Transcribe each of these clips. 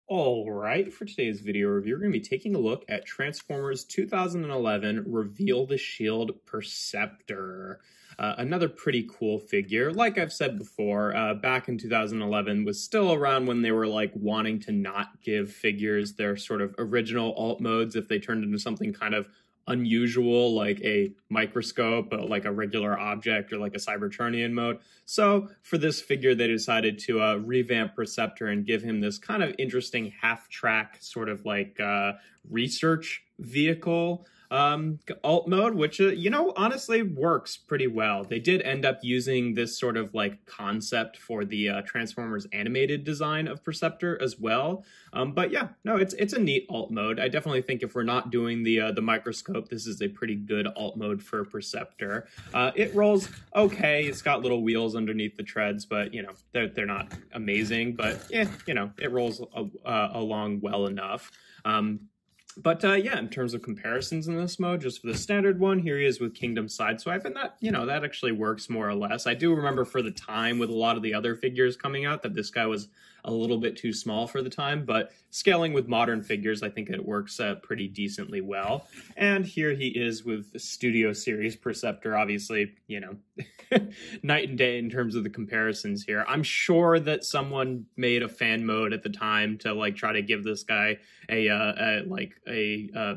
All right, for today's video review, we're going to be taking a look at Transformers 2011 Reveal the Shield Perceptor. Another pretty cool figure. Like I've said before, back in 2011 was still around when they were like wanting to not give figures their sort of original alt modes if they turned into something kind of unusual, like a microscope, but like a regular object or like a Cybertronian mode. So for this figure, they decided to revamp Perceptor and give him this kind of interesting half-track sort of like research vehicle alt mode, which, honestly works pretty well. They did end up using this sort of like concept for the Transformers animated design of Perceptor as well. But yeah, no, it's a neat alt mode. I definitely think if we're not doing the microscope, this is a pretty good alt mode for Perceptor. It rolls okay. It's got little wheels underneath the treads, but they're not amazing. But yeah, it rolls along well enough. But yeah, in terms of comparisons in this mode, just for the standard one, here he is with Kingdom Sideswipe, and that, that actually works more or less. I do remember for the time with a lot of the other figures coming out that this guy was a little bit too small for the time, but scaling with modern figures, I think it works pretty decently well. And here he is with the Studio Series Perceptor, obviously, night and day in terms of the comparisons here. I'm sure that someone made a fan mode at the time to like try to give this guy a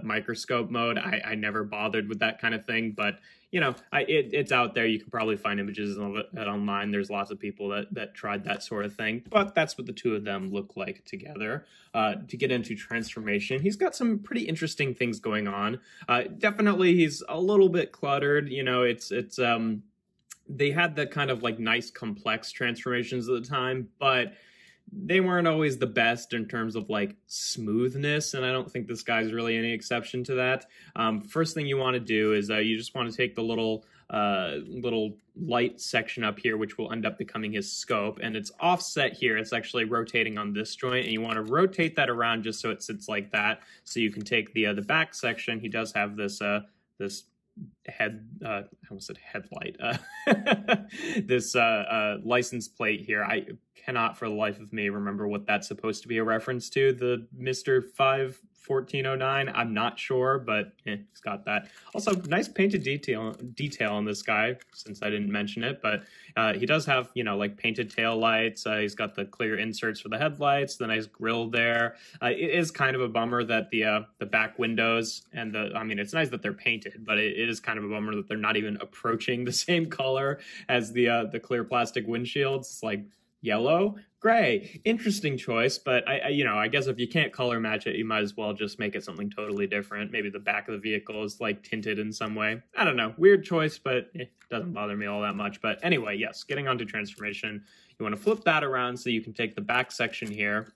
microscope mode. I never bothered with that kind of thing, but it's out there. You can probably find images of it online. There's lots of people that tried that sort of thing, but that's what the two of them look like together. To get into transformation, he's got some pretty interesting things going on. Definitely, he's a little bit cluttered. They had the kind of like nice complex transformations at the time, but they weren't always the best in terms of like smoothness, and I don't think this guy's really any exception to that. First thing you want to do is you just want to take the little light section up here, which will end up becoming his scope, and it's offset here. It's actually rotating on this joint, and you want to rotate that around just so it sits like that. So you can take the back section. He does have this this I almost said headlight. This license plate here. I cannot for the life of me remember what that's supposed to be a reference to. The Mr. 51409. I'm not sure, but he's got that. Also, nice painted detail on this guy, since I didn't mention it. But he does have, like painted tail lights. He's got the clear inserts for the headlights, the nice grille there. It is kind of a bummer that the back windows and it's nice that they're painted, but it is kind of a bummer that they're not even approaching the same color as the clear plastic windshields. It's like yellow, gray. Interesting choice, but I guess if you can't color match it, you might as well just make it something totally different. Maybe the back of the vehicle is like tinted in some way. I don't know. Weird choice, but it doesn't bother me all that much. But anyway, yes, getting onto transformation, you want to flip that around so you can take the back section here,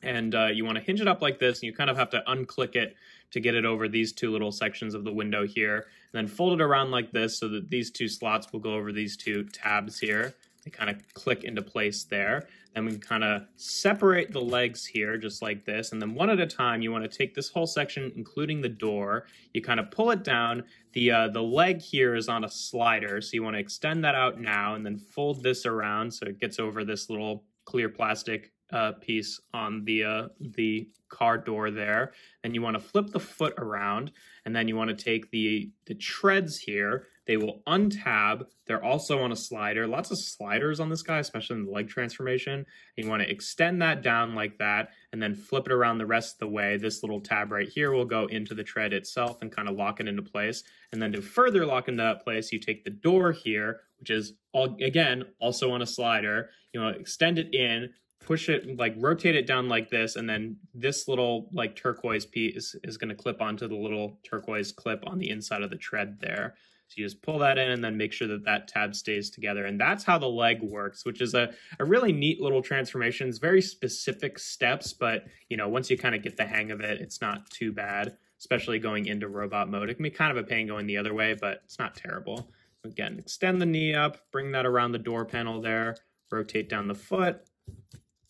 and you want to hinge it up like this, and you kind of have to unclick it to get it over these two little sections of the window here, and then fold it around like this so that these two slots will go over these two tabs here. They kind of click into place there. Then we can kind of separate the legs here just like this, and then one at a time you want to take this whole section, including the door. You kind of pull it down. The leg here is on a slider, so you want to extend that out now and then fold this around so it gets over this little clear plastic piece on the car door there. And you want to flip the foot around, and then you want to take the treads here. They will untab. They're also on a slider. Lots of sliders on this guy, especially in the leg transformation. And you want to extend that down like that, and then flip it around the rest of the way. This little tab right here will go into the tread itself and kind of lock it into place. And then to further lock into that place, you take the door here, which is again also on a slider. You want to extend it in, push it, like rotate it down like this, and then this little like turquoise piece is going to clip onto the little turquoise clip on the inside of the tread there. So you just pull that in and then make sure that that tab stays together. And that's how the leg works, which is a really neat little transformation. It's very specific steps, but once you kind of get the hang of it, it's not too bad, especially going into robot mode. It can be kind of a pain going the other way, but it's not terrible. Again, extend the knee up, bring that around the door panel there, rotate down the foot,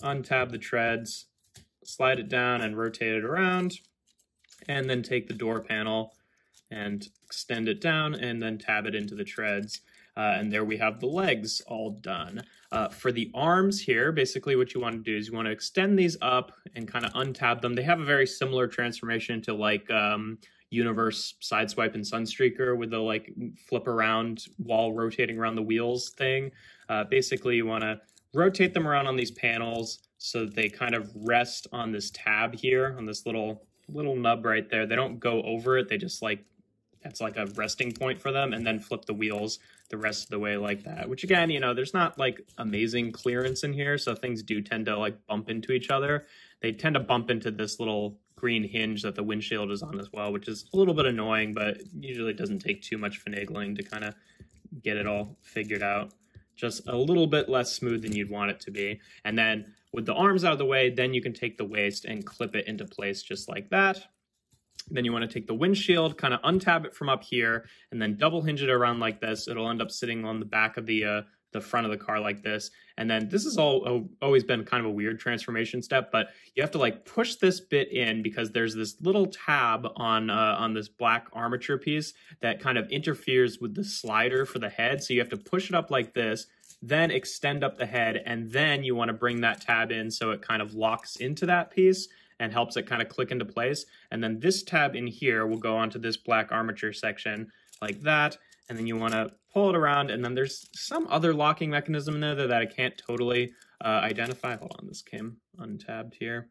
untab the treads, slide it down and rotate it around, and then take the door panel and extend it down and then tab it into the treads. And there we have the legs all done. For the arms here, basically what you want to do is you want to extend these up and kind of untab them. They have a very similar transformation to like Universe, Sideswipe, and Sunstreaker with the like flip around while rotating around the wheels thing. Basically, you want to rotate them around on these panels so that they kind of rest on this tab here, on this little nub right there. They don't go over it. They just like, that's like a resting point for them, and then flip the wheels the rest of the way like that, which again, you know, there's not like amazing clearance in here, so things do tend to like bump into each other. They tend to bump into this little green hinge that the windshield is on as well, which is a little bit annoying, but usually doesn't take too much finagling to kind of get it all figured out. Just a little bit less smooth than you'd want it to be. And then with the arms out of the way, then you can take the waist and clip it into place just like that. Then you want to take the windshield, kind of untab it from up here, and then double hinge it around like this. It'll end up sitting on the back of the front of the car like this. And then this has always been kind of a weird transformation step, but you have to like push this bit in because there's this little tab on this black armature piece that kind of interferes with the slider for the head. So you have to push it up like this, then extend up the head, and then you want to bring that tab in so it kind of locks into that piece and helps it kind of click into place. And then this tab in here will go onto this black armature section like that. And then you want to pull it around, and then there's some other locking mechanism in there that I can't totally identify. Hold on, this came untabbed here.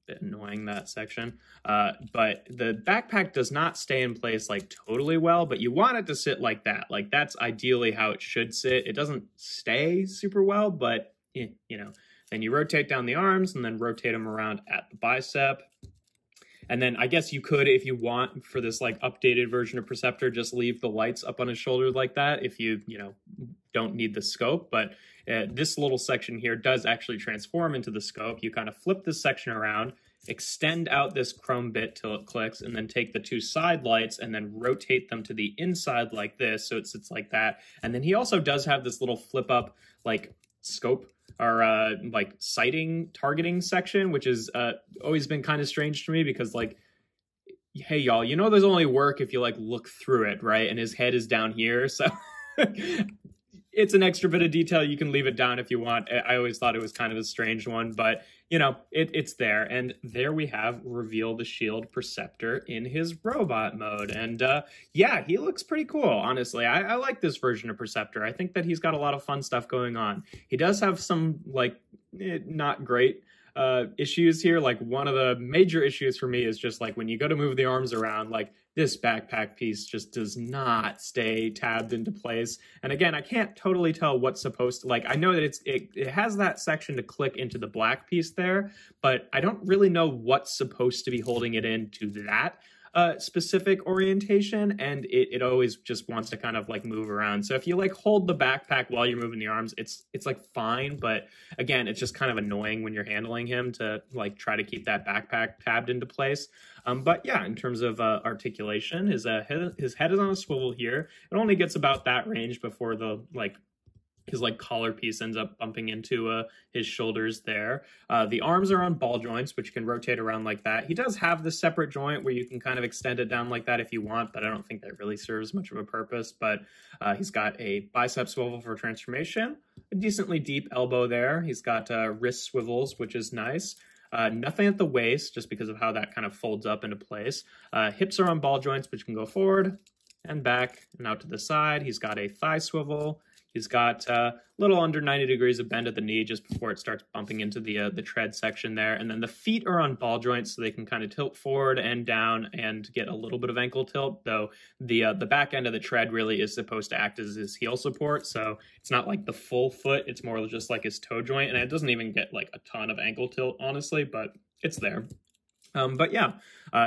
Bit annoying, that section. But the backpack does not stay in place like totally well, but you want it to sit like that. Like that's ideally how it should sit. It doesn't stay super well, but you know. Then you rotate down the arms and then rotate them around at the bicep. And then I guess you could, if you want, for this like updated version of Perceptor, just leave the lights up on his shoulder like that if you know, don't need the scope. But this little section here does actually transform into the scope. You kind of flip this section around, extend out this chrome bit till it clicks, and then take the two side lights and then rotate them to the inside like this, so it sits like that. And then he also does have this little flip up like scope or like sighting targeting section, which has always been kind of strange to me because like, hey y'all, you know there's only work if you like look through it, right? And his head is down here, so it's an extra bit of detail. You can leave it down if you want. I always thought it was kind of a strange one, but you know, it's there. And there we have Reveal the Shield Perceptor in his robot mode. And yeah, he looks pretty cool, honestly. I like this version of Perceptor. I think that he's got a lot of fun stuff going on. He does have some, like, not great issues here. Like, one of the major issues for me is just, like, when you go to move the arms around, like, this backpack piece just does not stay tabbed into place. And again, I can't totally tell what's supposed to, like, I know that it has that section to click into the black piece there, but I don't really know what's supposed to be holding it into that specific orientation, and it always just wants to kind of like move around. So if you like hold the backpack while you're moving the arms, it's like fine, but again, it's just kind of annoying when you're handling him to like try to keep that backpack tabbed into place. But yeah, in terms of articulation, his head is on a swivel here. It only gets about that range before the his like collar piece ends up bumping into his shoulders there. The arms are on ball joints, which can rotate around like that. He does have the separate joint where you can kind of extend it down like that if you want, but I don't think that really serves much of a purpose. But he's got a bicep swivel for transformation, a decently deep elbow there. He's got wrist swivels, which is nice. Nothing at the waist, just because of how that kind of folds up into place. Hips are on ball joints, which can go forward and back and out to the side. He's got a thigh swivel. He's got a little under 90 degrees of bend at the knee just before it starts bumping into the tread section there. And then the feet are on ball joints, so they can kind of tilt forward and down and get a little bit of ankle tilt, though the back end of the tread really is supposed to act as his heel support. So it's not like the full foot, it's more just like his toe joint. And it doesn't even get like a ton of ankle tilt, honestly, but it's there. But yeah,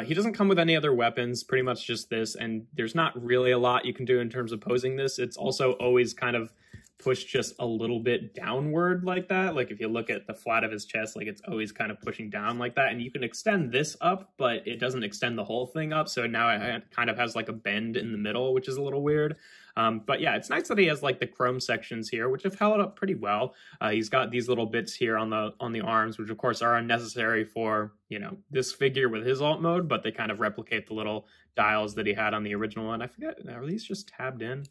he doesn't come with any other weapons, pretty much just this, and there's not really a lot you can do in terms of posing this. It's also always kind of pushed just a little bit downward like that. Like if you look at the flat of his chest, like it's always kind of pushing down like that, and you can extend this up, but it doesn't extend the whole thing up, so now it kind of has like a bend in the middle, which is a little weird. But yeah, it's nice that he has like the chrome sections here, which have held up pretty well. He's got these little bits here on the arms, which of course are unnecessary for, you know, this figure with his alt mode, but they kind of replicate the little dials that he had on the original one. I forget, are these just tabbed in?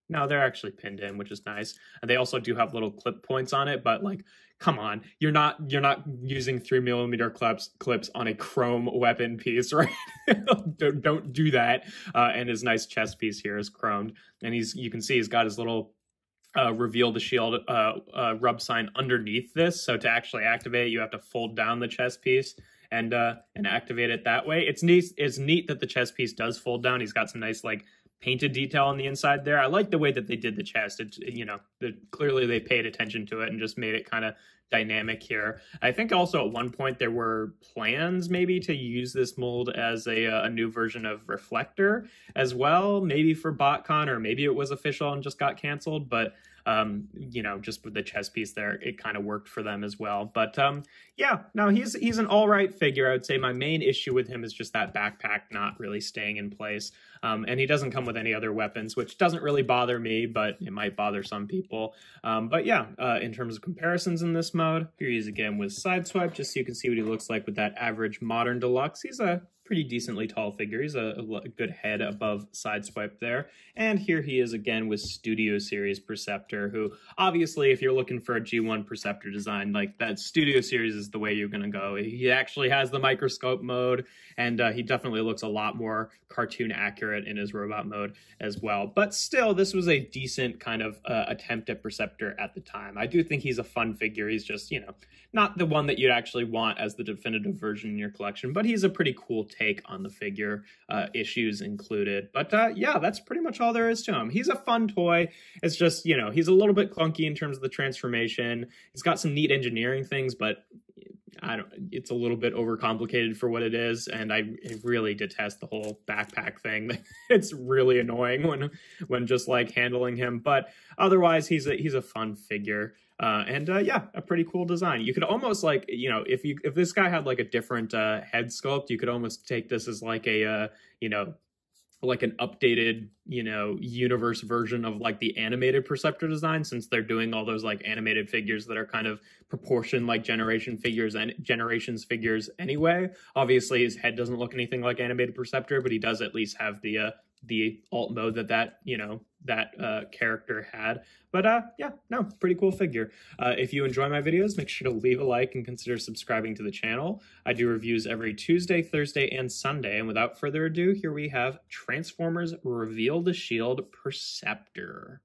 No, they're actually pinned in, which is nice. And they also do have little clip points on it, but like, come on, you're not using 3mm clips on a chrome weapon piece, right? don't do that. And his nice chest piece here is chromed, and you can see he's got his little reveal the shield rub sign underneath this. So to actually activate it, you have to fold down the chest piece and activate it that way. It's neat. It's neat that the chest piece does fold down. He's got some nice like painted detail on the inside there. I like the way that they did the chest. Clearly they paid attention to it and just made it kind of dynamic here. I think also at one point there were plans maybe to use this mold as a new version of Reflector as well, maybe for BotCon, or maybe it was official and just got canceled, but just with the chest piece there, it kind of worked for them as well. But yeah, no, he's an all right figure. I would say my main issue with him is just that backpack not really staying in place. And he doesn't come with any other weapons, which doesn't really bother me, but it might bother some people. But yeah, in terms of comparisons in this mode, here he is again with Sideswipe, just so you can see what he looks like with that average modern deluxe. He's a pretty decently tall figure. He's a good head above Sideswipe there. And here he is again with Studio Series Perceptor, who obviously if you're looking for a G1 Perceptor design, like that Studio Series is the way you're going to go. He actually has the microscope mode, and he definitely looks a lot more cartoon accurate in his robot mode as well. But still, this was a decent kind of attempt at Perceptor at the time. I do think he's a fun figure. He's just, not the one that you'd actually want as the definitive version in your collection, but he's a pretty cool take on the figure, issues included. But yeah, that's pretty much all there is to him. He's a fun toy. It's just, he's a little bit clunky in terms of the transformation. He's got some neat engineering things, but it's a little bit overcomplicated for what it is, and I really detest the whole backpack thing. It's really annoying when just like handling him, but otherwise he's a fun figure. Yeah, a pretty cool design. You could almost like, if this guy had like a different head sculpt, you could almost take this as like a like an updated, universe version of like the animated Perceptor design, since they're doing all those like animated figures that are kind of proportioned like Generations figures anyway. Obviously his head doesn't look anything like animated Perceptor, but he does at least have the alt mode that character had. But yeah, no, pretty cool figure. If you enjoy my videos, make sure to leave a like and consider subscribing to the channel. I do reviews every Tuesday, Thursday, and Sunday. And without further ado, here we have Transformers Reveal the Shield Perceptor.